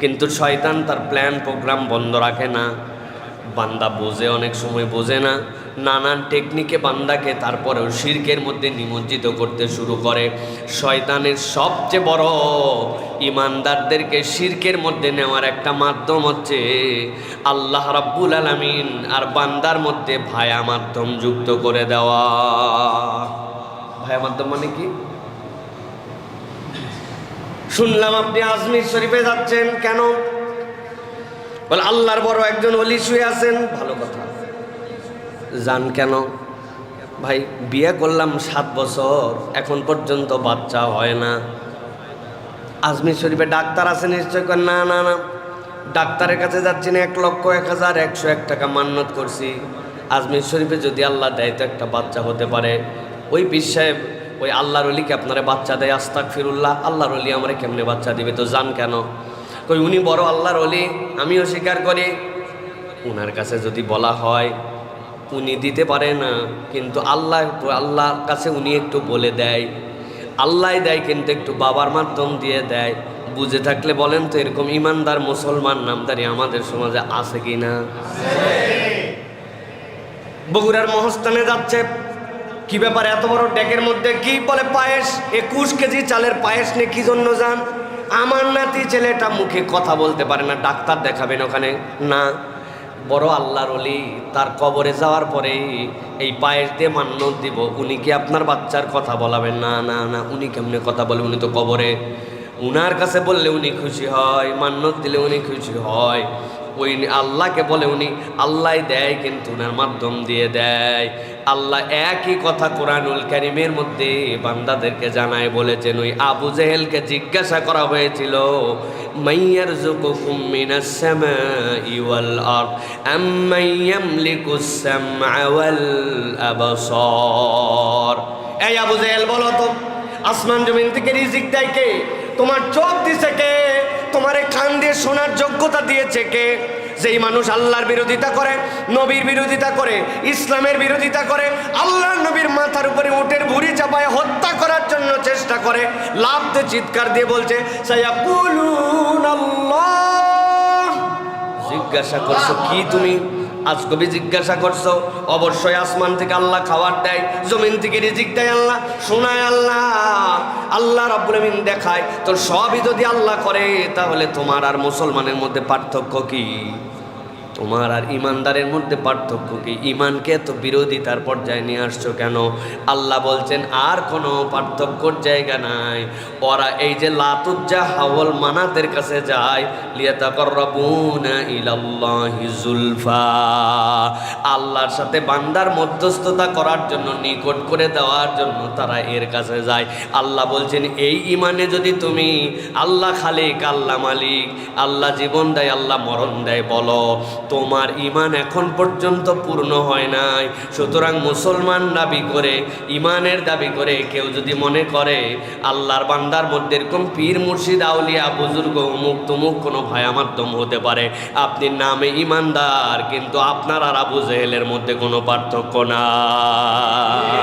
কিন্তু শয়তান তার প্ল্যান প্রোগ্রাম বন্ধ রাখে না। বান্দা বোঝে, অনেক সময় বোঝে না, নানান টেকনিকে বান্দাকে তারপরেও শিরকের মধ্যে নিমজ্জিত করতে শুরু করে। শয়তানের সবচেয়ে বড় ইমানদারদেরকে শিরকের মধ্যে নেওয়ার একটা মাধ্যম হচ্ছে আল্লাহ রাব্বুল আলামিন আর বান্দার মধ্যে ভায়া মাধ্যম যুক্ত করে দেওয়া। ভায়া মাধ্যম মানে কি? শুনলাম আপনি আজমির শরীফে যাচ্ছেন, কেন? বলে আল্লাহর বড় একজন ওলি শুয়ে আছেন। ভালো কথা, যান কেন? ভাই বিয়ে করলাম 7 বছর, এখন পর্যন্ত বাচ্চা হয় না। আজমির শরীফে ডাক্তার আছে নিশ্চয়? না না না, ডাক্তারের কাছে যাচ্ছি না, 1,01,101 টাকা মান্নত করছি। আজমির শরীফে যদি আল্লাহ দেয় তো একটা বাচ্চা হতে পারে। ওই পীর সাহেব ওই আল্লাহর ওলিকে আপনারা বাচ্চা দেয়, আস্তাগফিরুল্লাহ, আল্লাহর ওলি আমারে কেমনে বাচ্চা দিবে? তো যান কেন? কই উনি বড় আল্লাহর ওলি, আমিও স্বীকার করি। উনার কাছে যদি বলা হয় উনি দিতে পারে না, কিন্তু আল্লাহর কাছে উনি একটু বলে দেয়, আল্লাহ দেয়, কিন্তু একটু বাবার মাধ্যম দিয়ে দেয়। বুঝে থাকলে বলেন তো এরকম ইমানদার মুসলমান নামদারি আমাদের সমাজে আছে কি না? বগুড়ার মহস্থানে যাচ্ছে, কি ব্যাপার এত বড় ডেকের মধ্যে? কি বলে পায়েস, 21 কেজি চালের পায়েস নিয়ে কি জন্য যান? আমার নাতি ছেলেটা মুখে কথা বলতে পারে না, ডাক্তার দেখাবেন ওখানে? না, বড় আল্লাহর ওলি, তার কবরে যাওয়ার পরে এই পায়েস দিয়ে মান্যত দিব, উনি কি আপনার বাচ্চার কথা বলাবেন? না না না, উনি কেমনে কথা বলবে? উনি তো কবরে। উনার কাছে বললে উনি খুশি হয়, মান্যত দিলে উনি খুশি হয়। ওই আল্লাহকে বলে উনি আল্লাহ দেয়, কিন্তু উনার মাধ্যম দিয়ে দেয়। আল্লাহ একই কথা কোরআনুল কারীমের মধ্যে বান্দাদেরকে জানায় বলেছেন। ওই আবু জেহেলকে জিজ্ঞাসা করা হয়েছিল, মাইয়ারযুকুকুম মিনাস সামাই ওয়াল আরদ আম্মান ইয়ামলিকুস সামআ ওয়াল আবসার। এই আবু জেহেল বলো তো, আসমান জমিন থেকে রিজিক দেয় কে? তোমার চোখ দিছে কে? তোমারে কান দিয়ে শোনার যোগ্যতা দিয়েছে কে? যেই মানুষ আল্লাহর বিরোধিতা করে, নবীর বিরোধিতা করে, ইসলামের বিরোধিতা করে, আল্লাহর নবীর মাথার উপরে উটের ভুঁড়ি চাপায় হত্যা করার জন্য চেষ্টা করে, লাফ দিয়ে চিৎকার দিয়ে বলছে সায়াকুলুনাল্লাহ। জিজ্ঞাসা করছো কি তুমি? আজ কবি জিজ্ঞাসা করছো? অবশ্যই আসমান থেকে আল্লাহ খাবার দেয়, জমিন থেকে রিজিক দেয় আল্লাহ, শোনায় আল্লাহ, আল্লাহ রাব্বুল আমিন দেখায়। তো সবই যদি আল্লাহ করে, তাহলে তোমার আর মুসলমানের মধ্যে পার্থক্য কি? তোমার আর ইমানদারের মধ্যে পার্থক্য কি? ইমানকে তো বিরোধিতার পর্যায়ে নিয়ে আসছো কেন? আল্লাহ বলছেন আর কোনো পার্থক্যর জায়গা নাই। ওরা এই যে লাতুজ্জা হাওয়াল মানাতের কাছে যায়, লিয়াতাকাররাবুনা ইলাল্লাহি যুলফা, আল্লাহর সাথে বান্দার মধ্যস্থতা করার জন্য, নিকট করে দেওয়ার জন্য তারা এর কাছে যায়। আল্লাহ বলছেন এই ইমানে যদি তুমি আল্লাহ খালিক, আল্লাহ মালিক, আল্লাহ জীবন দেয়, আল্লাহ মরণ দেয় বলো, তোমার ইমান এখন পর্যন্ত পূর্ণ হয় নাই। সুতরাং মুসলমান দাবি করে, ইমানের দাবি করে কেউ যদি মনে করে আল্লাহর বান্দার মধ্যে এরকম পীর মুর্শিদ আউলিয়া বুজুর্গ অমুক তমুক কোনো ভায়া মাধ্যম হতে পারে, আপনি নামে ইমানদার, কিন্তু আপনার আর আবু জেহেলের মধ্যে কোনো পার্থক্য নাই।